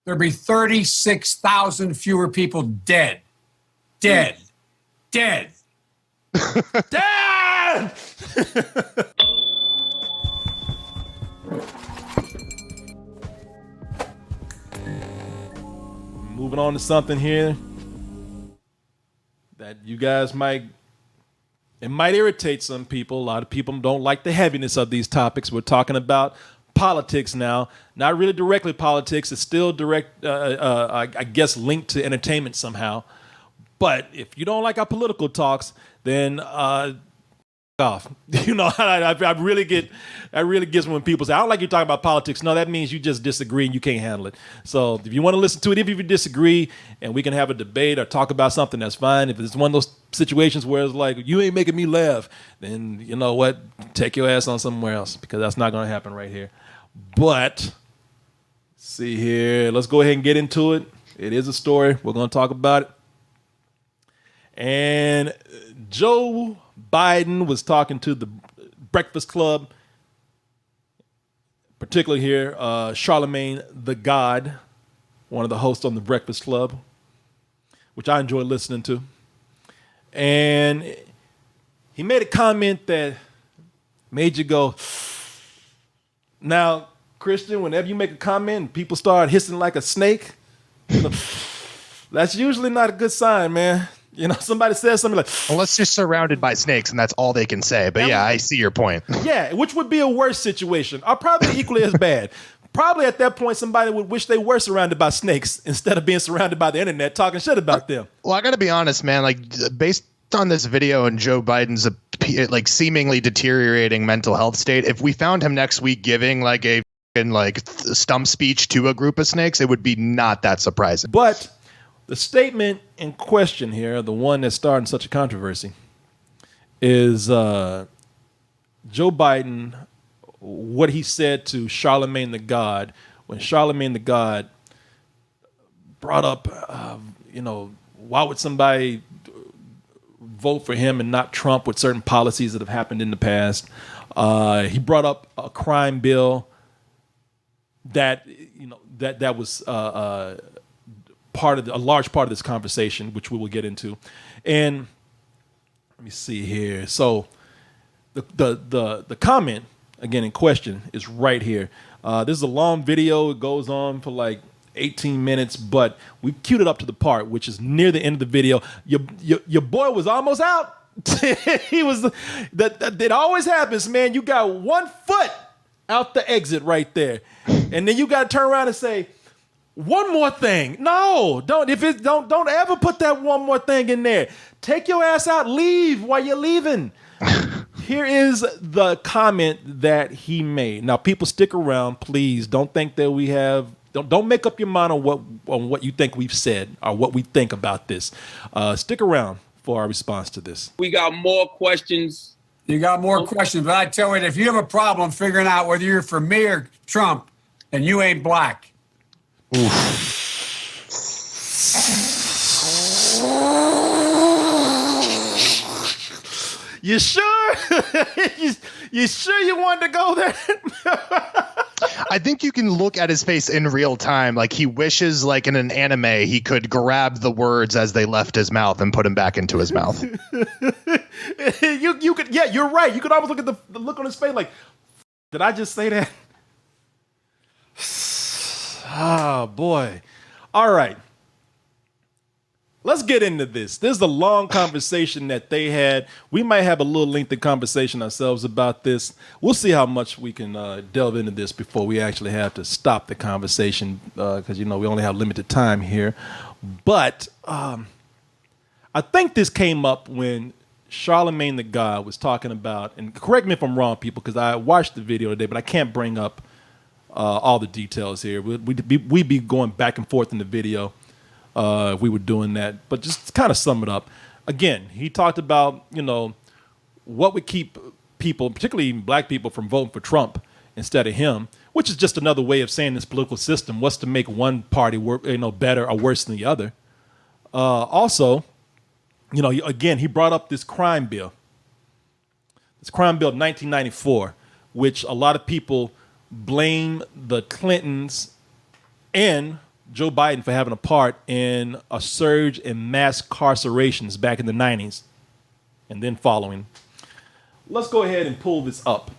there'd be 36,000 fewer people dead. Dead. Dead. Dead! Moving on to something here that you guys might irritate some people. A lot of people don't like the heaviness of these topics. We're talking about politics now. Not really directly politics. It's still direct, I guess, linked to entertainment somehow. But if you don't like our political talks, then off. You know, I really gets me when people say, I don't like you talking about politics. No, that means you just disagree and you can't handle it. So if you want to listen to it, if you disagree and we can have a debate or talk about something, that's fine. If it's one of those situations where it's like, you ain't making me laugh, then you know what? Take your ass on somewhere else, because that's not going to happen right here. But see here, let's go ahead and get into it. It is a story. We're going to talk about it. And Joe Biden was talking to the Breakfast Club, particularly here, Charlamagne Tha God, one of the hosts on the Breakfast Club, which I enjoy listening to. And he made a comment that made you go, now, Christian, whenever you make a comment and people start hissing like a snake, that's usually not a good sign, man. You know, somebody says something like, unless you're surrounded by snakes and that's all they can say. But yeah, I see your point. Yeah, which would be a worse situation, or probably equally as bad. Probably at that point, somebody would wish they were surrounded by snakes instead of being surrounded by the internet talking shit about them. Well, I got to be honest, man, like based on this video and Joe Biden's like seemingly deteriorating mental health state, if we found him next week giving like a stump speech to a group of snakes, it would be not that surprising. But the statement in question here, the one that's starting such a controversy, is Joe Biden, what he said to Charlamagne Tha God when Charlamagne Tha God brought up, why would somebody vote for him and not Trump with certain policies that have happened in the past. He brought up a crime bill that was a large part of this conversation, which we will get into. And let me see here. So the comment again in question is right here. This is a long video. It goes on for like 18 minutes, but we queued it up to the part which is near the end of the video. Your boy was almost out. He was that always happens, man. You got 1 foot out the exit right there, and then you got to turn around and say, one more thing. No, don't ever put that one more thing in there. Take your ass out. Leave while you're leaving. Here is the comment that he made. Now, people, stick around, please. Don't think that we have. Don't make up your mind on what you think we've said or what we think about this. Stick around for our response to this. We got more questions. You got more questions, but I tell you, if you have a problem figuring out whether you're for me or Trump, then you ain't black. You sure? you sure you wanted to go there? I think you can look at his face in real time. Like he wishes, like in an anime, he could grab the words as they left his mouth and put them back into his mouth. you could, yeah, you're right. You could almost look at the look on his face like, did I just say that? Oh, boy. All right. Let's get into this. This is a long conversation that they had. We might have a little lengthy conversation ourselves about this. We'll see how much we can delve into this before we actually have to stop the conversation because, we only have limited time here. But I think this came up when Charlamagne Tha God was talking about, and correct me if I'm wrong, people, because I watched the video today, but I can't bring up all the details here. We'd be going back and forth in the video if we were doing that. But just to kind of sum it up, again, he talked about, what would keep people, particularly black people, from voting for Trump instead of him, which is just another way of saying this political system, what's to make one party better or worse than the other. Also, again, he brought up this crime bill. This crime bill of 1994, which a lot of people blame the Clintons and Joe Biden for having a part in a surge in mass incarcerations back in the 90s and then following. Let's go ahead and pull this up.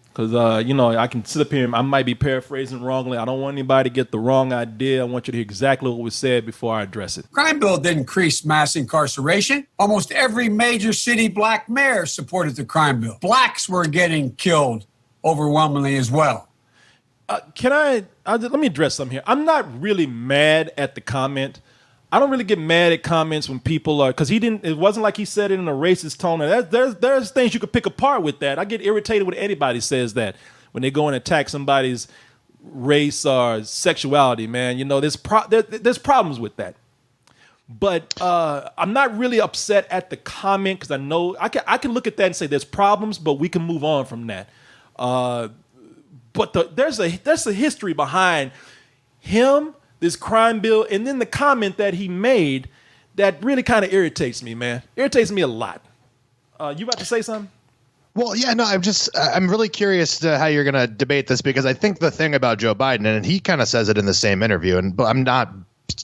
Because, I can sit up here and I might be paraphrasing wrongly. I don't want anybody to get the wrong idea. I want you to hear exactly what was said before I address it. Crime bill didn't increase mass incarceration. Almost every major city black mayor supported the crime bill. Blacks were getting killed overwhelmingly as well. Let me address something here. I'm not really mad at the comment. I don't really get mad at comments when people are, because it wasn't like he said it in a racist tone. And there's things you could pick apart with that. I get irritated when anybody says that, when they go and attack somebody's race or sexuality, man. There's problems with that. But I'm not really upset at the comment, because I know I can look at that and say there's problems, but we can move on from that. But there's a history behind him, this crime bill, and then the comment that he made that really kind of irritates me, man. Irritates me a lot. You about to say something? Well, yeah, no, I'm really curious to how you're going to debate this, because I think the thing about Joe Biden, and he kind of says it in the same interview, but I'm not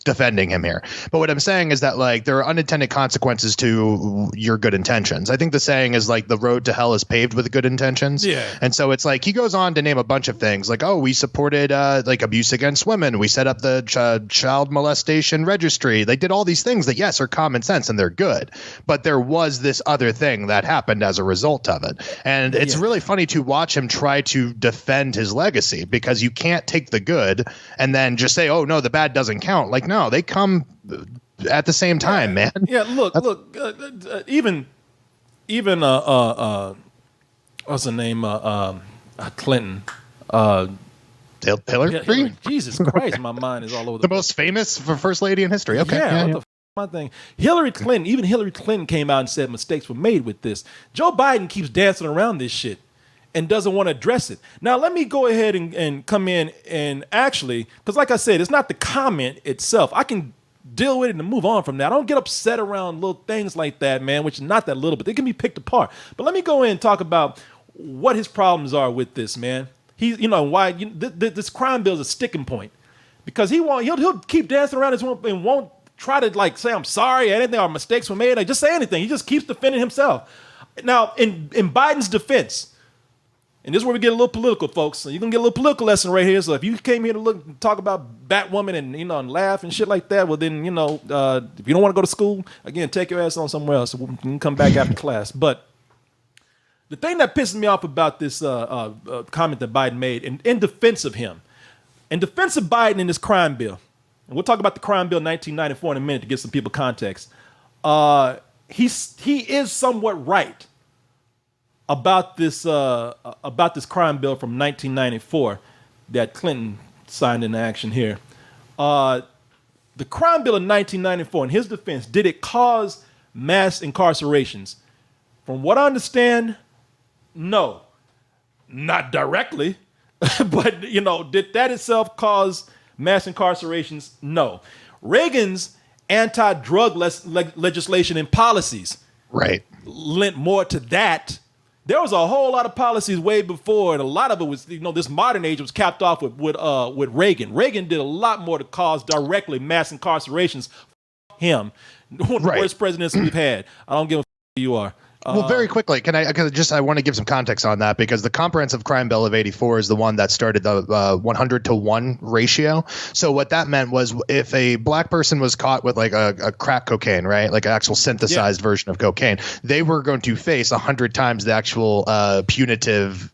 defending him here. But what I'm saying is that, like, there are unintended consequences to your good intentions. I think the saying is, like, the road to hell is paved with good intentions. Yeah. And so it's like he goes on to name a bunch of things, like, oh, we supported like abuse against women. We set up the child molestation registry. They did all these things that, yes, are common sense and they're good. But there was this other thing that happened as a result of it. And it's really funny to watch him try to defend his legacy, because you can't take the good and then just say, oh, no, the bad doesn't count. Like, no, they come at the same time, man. Yeah, look, even what's her name? Clinton. Hillary? Jesus Christ, my mind is all over the most famous for first lady in history. Okay. Yeah, what the my thing. Hillary Clinton came out and said mistakes were made with this. Joe Biden keeps dancing around this shit and doesn't want to address it. Now, let me go ahead and come in and actually, because like I said, it's not the comment itself. I can deal with it and move on from that. I don't get upset around little things like that, man, which is not that little, but they can be picked apart. But let me go in and talk about what his problems are with this, man. Why this crime bill is a sticking point, because he'll keep dancing around this one and won't try to, like, say I'm sorry, anything, or mistakes were made. Like, just say anything. He just keeps defending himself. Now, in Biden's defense, and this is where we get a little political, folks. So you're going to get a little political lesson right here. So if you came here to talk about Batwoman and, and laugh and shit like that, well, then, if you don't want to go to school, again, take your ass on somewhere else. You can come back after class. But the thing that pisses me off about this comment that Biden made in defense of him, in defense of Biden in this crime bill, and we'll talk about the crime bill 1994 in a minute to give some people context, he is somewhat right about this crime bill from 1994 that Clinton signed into action here. The crime bill in 1994, in his defense, did it cause mass incarcerations? From what I understand, no, not directly, but did that itself cause mass incarcerations? No. Reagan's anti-drug legislation and policies, right, lent more to that. There was a whole lot of policies way before, and a lot of it was, this modern age was capped off with Reagan. Reagan did a lot more to cause directly mass incarcerations. Him, one of the worst presidents we've had. I don't give a who you are. Well, very quickly, I want to give some context on that, because the Comprehensive Crime Bill of '84 is the one that started the 100-to-1 ratio. So what that meant was, if a black person was caught with like a crack cocaine, right, like an actual synthesized version of cocaine, they were going to face 100 times the actual punitive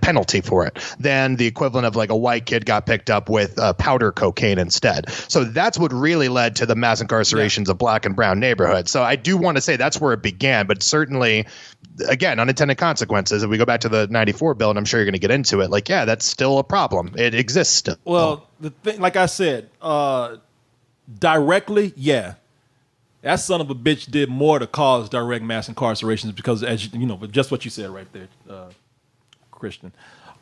penalty for it than the equivalent of like a white kid got picked up with powder cocaine instead. So that's what really led to the mass incarcerations of black and brown neighborhoods. So I do want to say that's where it began, but certainly, again, unintended consequences. If we go back to the 94 bill, and I'm sure you're going to get into it, that's still a problem. It exists still. Well, the thing, like I said, directly, yeah. That son of a bitch did more to cause direct mass incarcerations, because, as just what you said right there, Christian.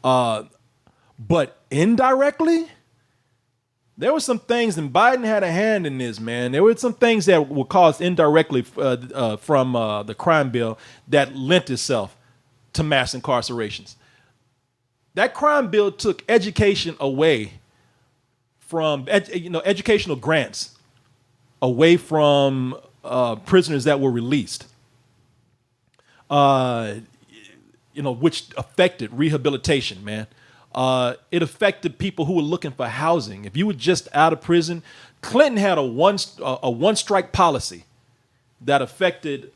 But indirectly, there were some things, and Biden had a hand in this, man. There were some things that were caused indirectly from the crime bill that lent itself to mass incarcerations. That crime bill took education away from educational grants away from prisoners that were released, which affected rehabilitation, man. It affected people who were looking for housing. If you were just out of prison, Clinton had a one strike policy that affected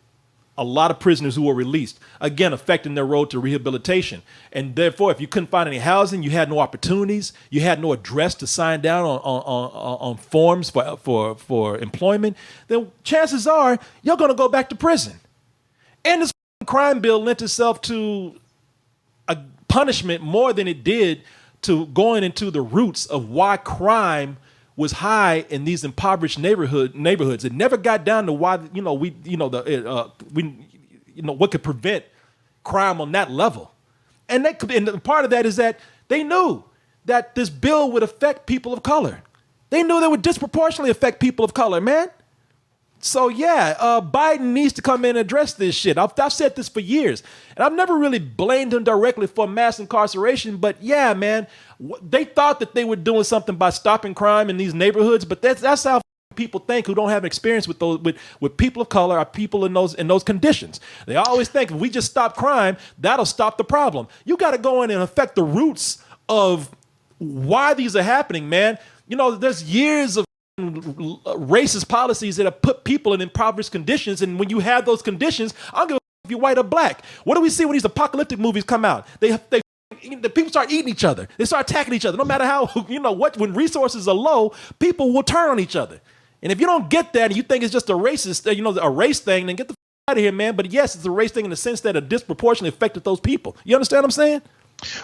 a lot of prisoners who were released, again, affecting their road to rehabilitation. And therefore, if you couldn't find any housing, you had no opportunities, you had no address to sign down on forms for employment, then chances are you're going to go back to prison. And this crime bill lent itself to a punishment more than it did to going into the roots of why crime was high in these impoverished neighborhoods. It never got down to why what could prevent crime on that level. And part of that is that they knew that this bill would affect people of color. They knew they would disproportionately affect people of color, man. So yeah, Biden needs to come in and address this shit. I've said this for years, and I've never really blamed him directly for mass incarceration. But yeah, man, they thought that they were doing something by stopping crime in these neighborhoods, but that's how people think who don't have experience with those with people of color or people in those conditions. They always think if we just stop crime, that'll stop the problem. You got to go in and affect the roots of why these are happening, man. There's years of racist policies that have put people in impoverished conditions, and when you have those conditions, I don't give a if you're white or black. What do we see when these apocalyptic movies come out? The people start eating each other. They start attacking each other. No matter how, when resources are low, people will turn on each other. And if you don't get that and you think it's just a racist, a race thing, then get the out of here, man. But yes, it's a race thing in the sense that it disproportionately affected those people. You understand what I'm saying?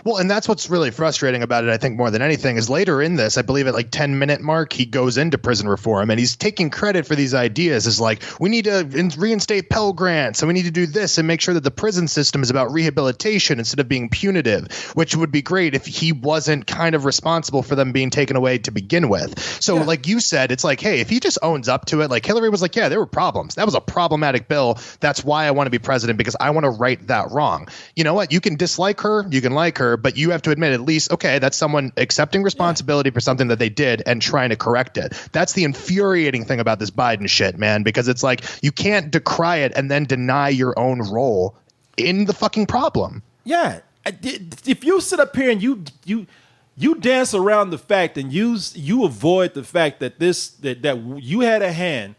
Well, and that's what's really frustrating about it, I think, more than anything, is later in this, I believe at 10-minute mark, he goes into prison reform and he's taking credit for these ideas as we need to reinstate Pell Grants and we need to do this and make sure that the prison system is about rehabilitation instead of being punitive, which would be great if he wasn't kind of responsible for them being taken away to begin with. So like you said, it's hey, if he just owns up to it, Hillary was yeah, there were problems. That was a problematic bill. That's why I want to be president, because I want to right that wrong. You know what? You can dislike her. You can like her, but you have to admit at least, okay, that's someone accepting responsibility for something that they did and trying to correct it. That's the infuriating thing about this Biden shit, man, because it's you can't decry it and then deny your own role in the fucking problem. Yeah. If you sit up here and you dance around the fact and you avoid the fact that that you had a hand.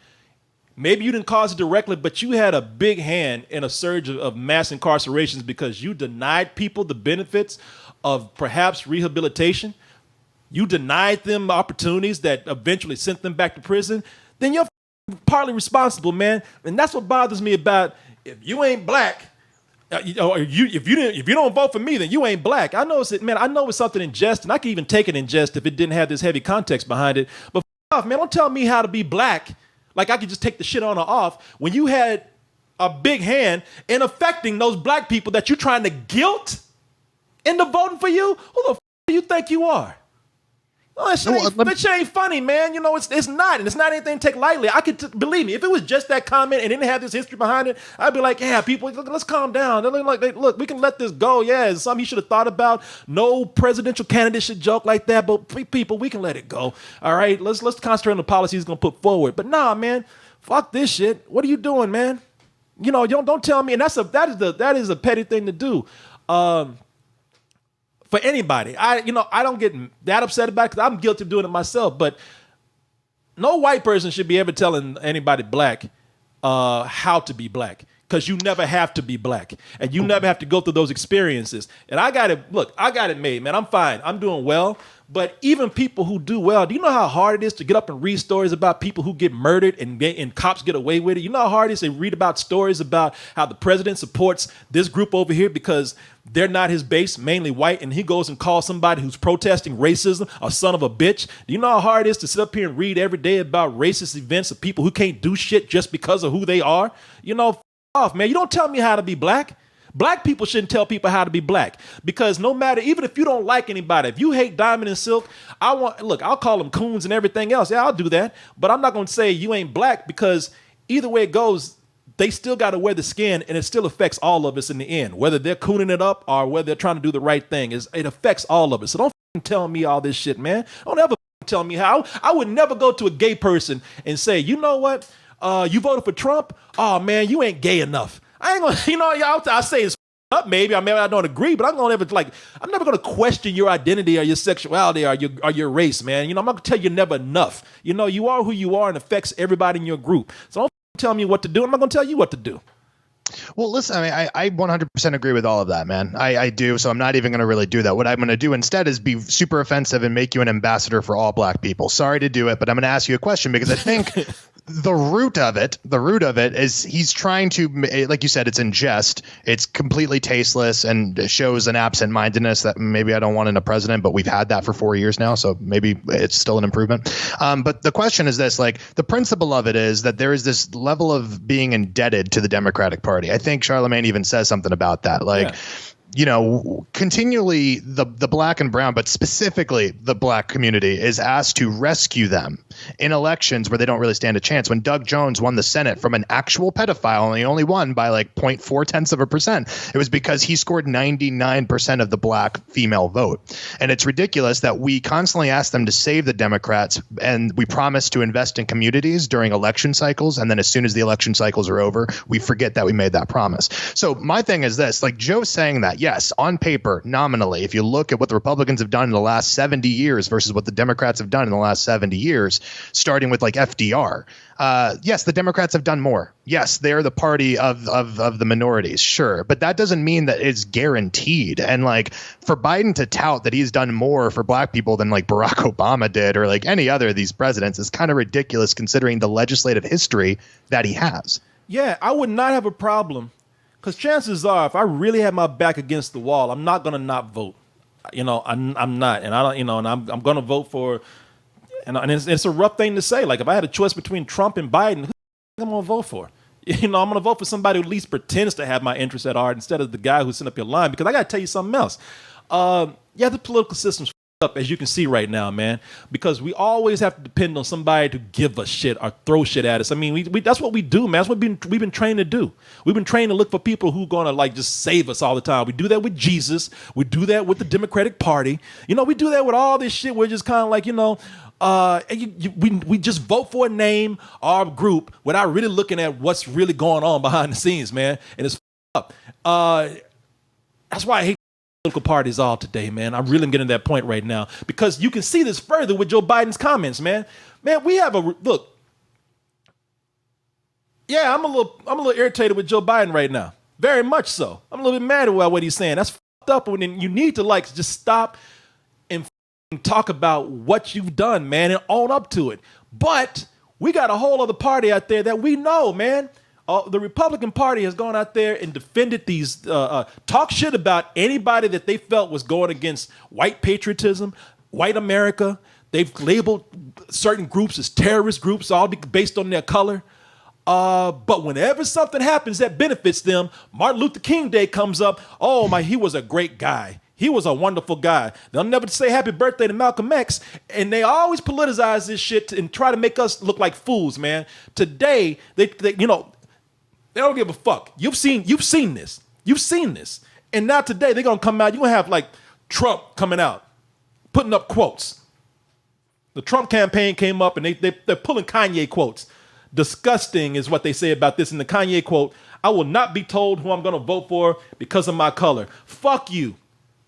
Maybe you didn't cause it directly, but you had a big hand in a surge of mass incarcerations because you denied people the benefits of perhaps rehabilitation. You denied them opportunities that eventually sent them back to prison. Then you're partly responsible, man. And that's what bothers me about if you ain't black, if you don't vote for me, then you ain't black. I know it's something in jest, and I can even take it in jest if it didn't have this heavy context behind it. But off, man, don't tell me how to be black. I could just take the shit on or off when you had a big hand in affecting those black people that you're trying to guilt into voting for you. Who the do you think you are? Oh, that shit ain't funny, man. It's not, and it's not anything to take lightly. I could believe me, if it was just that comment and didn't have this history behind it, I'd be yeah, people, let's calm down. Look, we can let this go. Yeah, it's something you should have thought about. No presidential candidate should joke like that, but people, we can let it go. All right, let's concentrate on the policies he's gonna put forward. But nah, man, fuck this shit. What are you doing, man? Don't tell me. And that is a petty thing to do. For anybody, I don't get that upset about it because I'm guilty of doing it myself. But no white person should be ever telling anybody black how to be black, because you never have to be black and you never have to go through those experiences. And I got it made, man. I'm fine. I'm doing well. But even people who do well, do you know how hard it is to get up and read stories about people who get murdered and cops get away with it? You know how hard it is to read about stories about how the president supports this group over here because they're not his base, mainly white, and he goes and calls somebody who's protesting racism a son of a bitch? Do you know how hard it is to sit up here and read every day about racist events of people who can't do shit just because of who they are? Off, man. You don't tell me how to be black. Black people shouldn't tell people how to be black, because no matter, even if you don't like anybody, if you hate Diamond and Silk, I'll call them coons and everything else. Yeah, I'll do that. But I'm not going to say you ain't black, because either way it goes, they still got to wear the skin, and it still affects all of us in the end, whether they're cooning it up or whether they're trying to do the right thing. It affects all of us. So don't tell me all this shit, man. Don't ever telling me how. I would never go to a gay person and say, you know what? You voted for Trump? Oh man, you ain't gay enough. I ain't gonna, I say it's up maybe. I mean, I don't agree, but I'm never gonna question your identity or your sexuality or your race, man. I'm not gonna tell you never enough. You are who you are and affects everybody in your group. So don't tell me what to do. I'm not gonna tell you what to do. Well, listen, I mean, I 100% agree with all of that, man. I do. So I'm not even going to really do that. What I'm going to do instead is be super offensive and make you an ambassador for all black people. Sorry to do it, but I'm going to ask you a question because I think the root of it is he's trying to, like you said, it's in jest. It's completely tasteless and shows an absent-mindedness that maybe I don't want in a president, but we've had that for 4 years now. So maybe it's still an improvement. But the question is this, like the principle of it is that there is this level of being indebted to the Democratic Party. I think Charlamagne even says something about that. Like, continually the black and brown, but specifically the black community is asked to rescue them in elections where they don't really stand a chance. When Doug Jones won the Senate from an actual pedophile and he only won by like 0.4%, it was because he scored 99% of the black female vote. And it's ridiculous that we constantly ask them to save the Democrats and we promise to invest in communities during election cycles. And then as soon as the election cycles are over, we forget that we made that promise. So my thing is this, like Joe's saying that, yes, on paper, nominally, if you look at what the Republicans have done in the last 70 years versus what the Democrats have done in the last 70 years, starting with like FDR, yes, the Democrats have done more. Yes, they're the party of the minorities, sure. But that doesn't mean that it's guaranteed. And like for Biden to tout that he's done more for black people than like Barack Obama did or like any other of these presidents is kind of ridiculous considering the legislative history that he has. Yeah, I would not have a problem. Because chances are, if I really had my back against the wall, I'm not going to not vote. I'm not. And I don't, and I'm going to vote for, and it's a rough thing to say. Like if I had a choice between Trump and Biden, who I'm going to vote for? I'm going to vote for somebody who at least pretends to have my interests at heart instead of the guy who's sitting up your line. Because I got to tell you something else. The political system's up, as you can see right now, man, because we always have to depend on somebody to give us shit or throw shit at us. I mean, we that's what we do, man. That's what we've been trained to do. We've been trained to look for people who are going to like just save us all the time. We do that with Jesus. We do that with the Democratic Party. We do that with all this shit. We're just kind of like, we just vote for a name or a group without really looking at what's really going on behind the scenes, man. And it's up. That's why I hate political parties all today, man. I'm really getting to that point right now because you can see this further with Joe Biden's comments, man. Man, we have look. Yeah, I'm a little irritated with Joe Biden right now. Very much so. I'm a little bit mad about what he's saying. That's fucked up. And you need to like just stop and talk about what you've done, man, and own up to it. But we got a whole other party out there that we know, man. The Republican Party has gone out there and defended these, talk shit about anybody that they felt was going against white patriotism, white America. They've labeled certain groups as terrorist groups, all based on their color. But whenever something happens that benefits them, Martin Luther King Day comes up. Oh my, he was a great guy. He was a wonderful guy. They'll never say happy birthday to Malcolm X. And they always politicize this shit and try to make us look like fools, man. Today, they they don't give a fuck. You've seen this. You've seen this. And now today they're going to come out. You're going to have like Trump coming out, putting up quotes. The Trump campaign came up and they're pulling Kanye quotes. Disgusting is what they say about this in the Kanye quote. I will not be told who I'm going to vote for because of my color. Fuck you.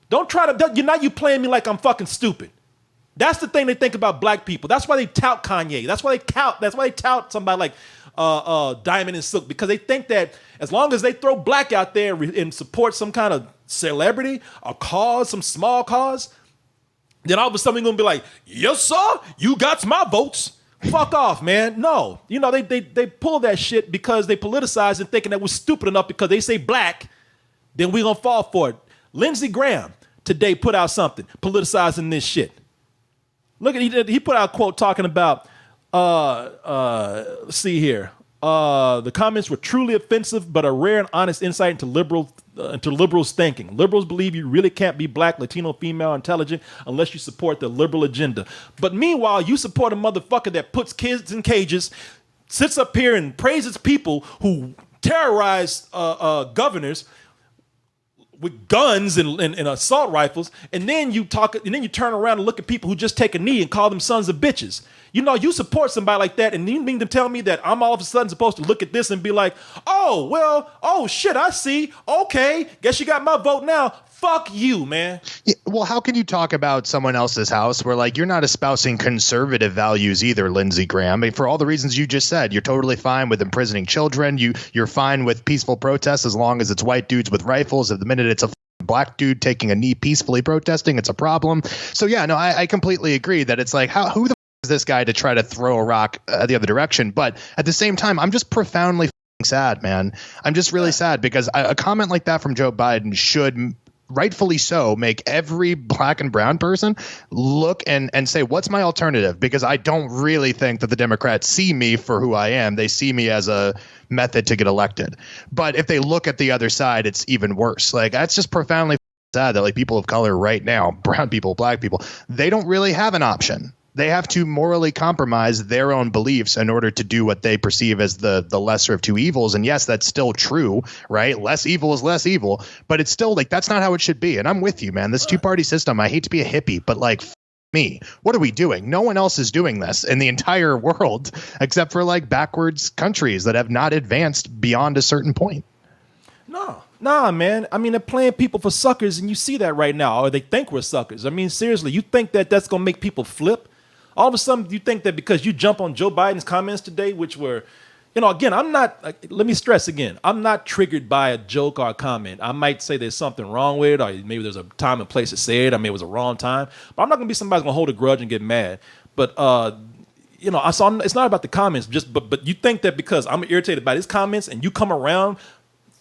Don't try to, you playing me like I'm fucking stupid. That's the thing they think about black people. That's why they tout Kanye. That's why they tout somebody like Diamond and Silk, because they think that as long as they throw black out there and support some kind of celebrity or cause, some small cause, then all of a sudden they're going to be like, yes, sir, you got my votes. Fuck off, man. No. They pull that shit because they politicize and thinking that we're stupid enough because they say black, then we're going to fall for it. Lindsey Graham today put out something politicizing this shit. Look at he put out a quote talking about let's see here. The comments were truly offensive, but a rare and honest insight into liberals' thinking. Liberals believe you really can't be black, Latino, female, intelligent unless you support the liberal agenda. But meanwhile, you support a motherfucker that puts kids in cages, sits up here and praises people who terrorize governors with guns and assault rifles, and then you turn around and look at people who just take a knee and call them sons of bitches. You know, you support somebody like that, and you mean to tell me that I'm all of a sudden supposed to look at this and be like, oh, well, oh shit, I see. Okay, guess you got my vote now. Fuck you, man. Yeah, well, how can you talk about someone else's house where, like, you're not espousing conservative values either, Lindsey Graham? I mean, for all the reasons you just said, you're totally fine with imprisoning children. You're fine with peaceful protests as long as it's white dudes with rifles. At the minute it's a black dude taking a knee peacefully protesting, it's a problem. So yeah, no, I completely agree that it's like, who the is this guy to try to throw a rock the other direction? But at the same time, I'm just profoundly sad, man. I'm just really sad because a comment like that from Joe Biden should, rightfully so, make every black and brown person look and say, what's my alternative? Because I don't really think that the Democrats see me for who I am. They see me as a method to get elected. But if they look at the other side, it's even worse. Like, that's just profoundly sad that, like, people of color right now, brown people, black people, they don't really have an option. They have to morally compromise their own beliefs in order to do what they perceive as the lesser of two evils. And yes, that's still true, right? Less evil is less evil, but it's still like, that's not how it should be. And I'm with you, man. This two-party system, I hate to be a hippie, but like, me, what are we doing? No one else is doing this in the entire world except for like backwards countries that have not advanced beyond a certain point. Nah, man. I mean, they're playing people for suckers, and you see that right now, or they think we're suckers. I mean, seriously, you think that that's going to make people flip? All of a sudden, you think that because you jump on Joe Biden's comments today, which were, you know, again, I'm not, let me stress again, I'm not triggered by a joke or a comment. I might say there's something wrong with it, or maybe there's a time and place to say it, or maybe it was a wrong time. But I'm not going to be somebody who's going to hold a grudge and get mad. But, you know, it's not about the comments, but you think that because I'm irritated by his comments and you come around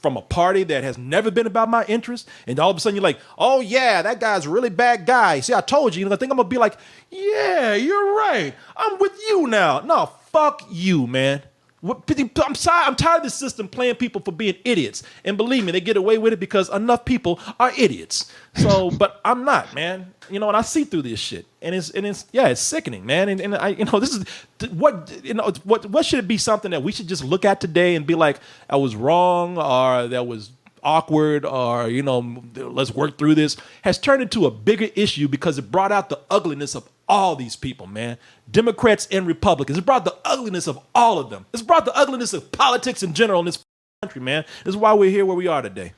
from a party that has never been about my interest, and all of a sudden you're like, oh yeah, that guy's a really bad guy. See, I told you. I think I'm gonna be like, yeah, you're right. I'm with you now. No, fuck you, man. I'm tired of this system playing people for being idiots. And believe me, they get away with it because enough people are idiots. So, but I'm not, man. You know, and I see through this shit, and it's sickening, man. And I, you know, this is what should it be something that we should just look at today and be like, I was wrong, or that was awkward, or, you know, let's work through this, has turned into a bigger issue because it brought out the ugliness of all these people, man. Democrats and Republicans. It brought the ugliness of all of them. It's brought the ugliness of politics in general in this country, man. This is why we're here where we are today.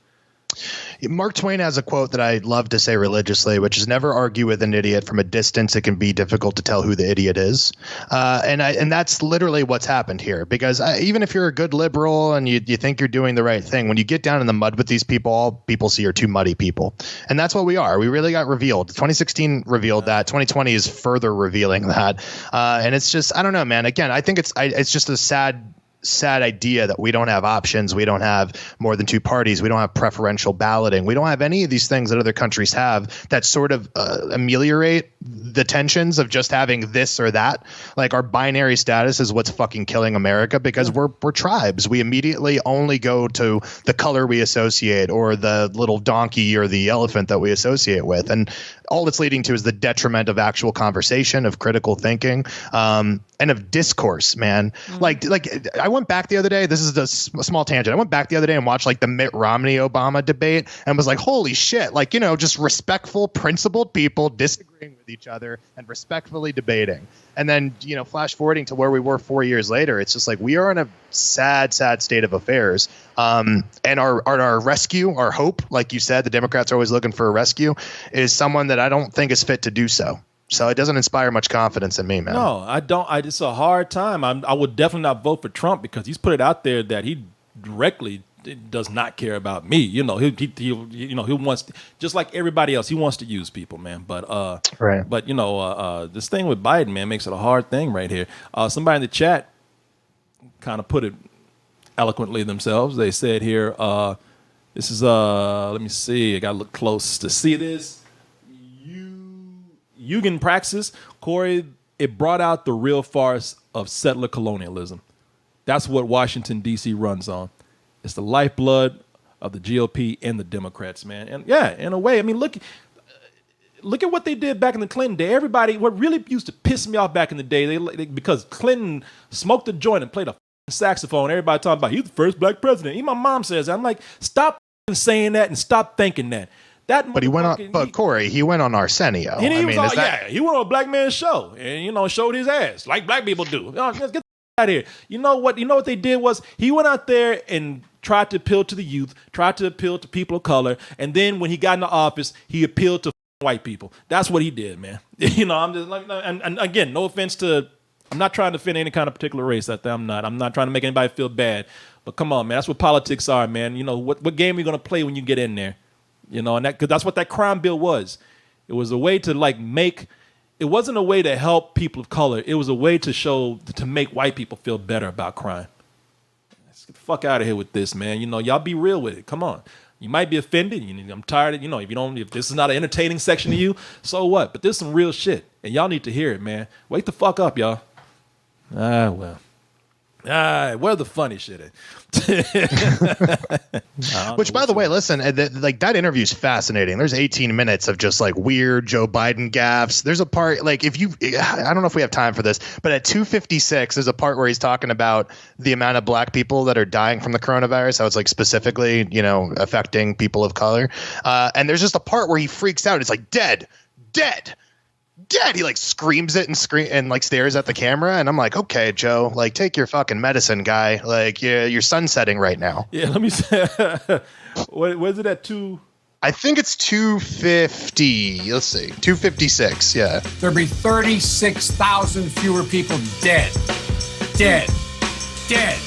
Mark Twain has a quote that I love to say religiously, which is, never argue with an idiot. From a distance, it can be difficult to tell who the idiot is. And that's literally what's happened here, because even if you're a good liberal and you think you're doing the right thing, when you get down in the mud with these people, all people see are two muddy people. And that's what we are. We really got revealed. 2016 revealed that. 2020 is further revealing that. And it's just, I don't know, man. Again, I think it's just a sad idea that we don't have options. We don't have more than two parties. We don't have preferential balloting. We don't have any of these things that other countries have that sort of ameliorate the tensions of just having this or that. Like, our binary status is what's fucking killing America, because we're tribes. We immediately only go to the color we associate, or the little donkey or the elephant that we associate with. And all it's leading to is the detriment of actual conversation, of critical thinking, and of discourse, man. Like I went back the other day. This is a small tangent. I went back the other day and watched like the Mitt Romney Obama debate, and was like, holy shit. Like, you know, just respectful, principled people disagreeing with each other and respectfully debating. And then, you know, flash forwarding to where we were 4 years later, it's just like, we are in a sad state of affairs. And our rescue, our hope, like you said, the Democrats are always looking for a rescue, is someone that I don't think is fit to do so. So it doesn't inspire much confidence in me, man. No, I don't. It's a hard time. I would definitely not vote for Trump, because he's put it out there that he directly does not care about me. You know, he wants, just like everybody else, he wants to use people, man. But right. But you know, this thing with Biden, man, makes it a hard thing right here. Somebody in the chat kind of put it eloquently themselves. They said here, this is let me see. I got to look close to see this. Eugen Praxis, Corey, it brought out the real farce of settler colonialism. That's what Washington, D.C. runs on. It's the lifeblood of the GOP and the Democrats, man. And yeah, in a way, I mean, look at what they did back in the Clinton day. Everybody, what really used to piss me off back in the day, because Clinton smoked a joint and played a saxophone. Everybody talking about, he's the first black president. Even my mom says that. I'm like, stop saying that and stop thinking that. But he went on. But Corey, he went on Arsenio. And he I was mean, he went on a black man's show and showed his ass like black people do. Let's get out of here. You know what they did was he went out there and tried to appeal to the youth, tried to appeal to people of color, and then when he got into office, he appealed to white people. That's what he did, man. I'm just like, and again, no offense to, I'm not trying to offend any kind of particular race out there. I'm not trying to make anybody feel bad, but come on, man, that's what politics are, man. What game are you gonna play when you get in there? And because that's what that crime bill was. It was a way to it wasn't a way to help people of color. It was a way to make white people feel better about crime. Let's get the fuck out of here with this, man. Y'all be real with it. Come on. You might be offended. I'm tired of, if this is not an entertaining section to you, so what? But this is some real shit. And y'all need to hear it, man. Wake the fuck up, y'all. Well. Where the funny shit at? Which, by the way, listen, that interview is fascinating. There's 18 minutes of just like weird Joe Biden gaffes. There's a part I don't know if we have time for this, but at 2:56, there's a part where he's talking about the amount of black people that are dying from the coronavirus. How it's like specifically, affecting people of color. And there's just a part where he freaks out. It's like dead. He like screams it and stares at the camera, and I'm like, okay, Joe, like take your fucking medicine, guy. Like you're sunsetting right now. Yeah, let me say, what is it at 2? I think it's 250. Let's see, 256. Yeah, There'll be 36,000 fewer people dead. Dead. Dead.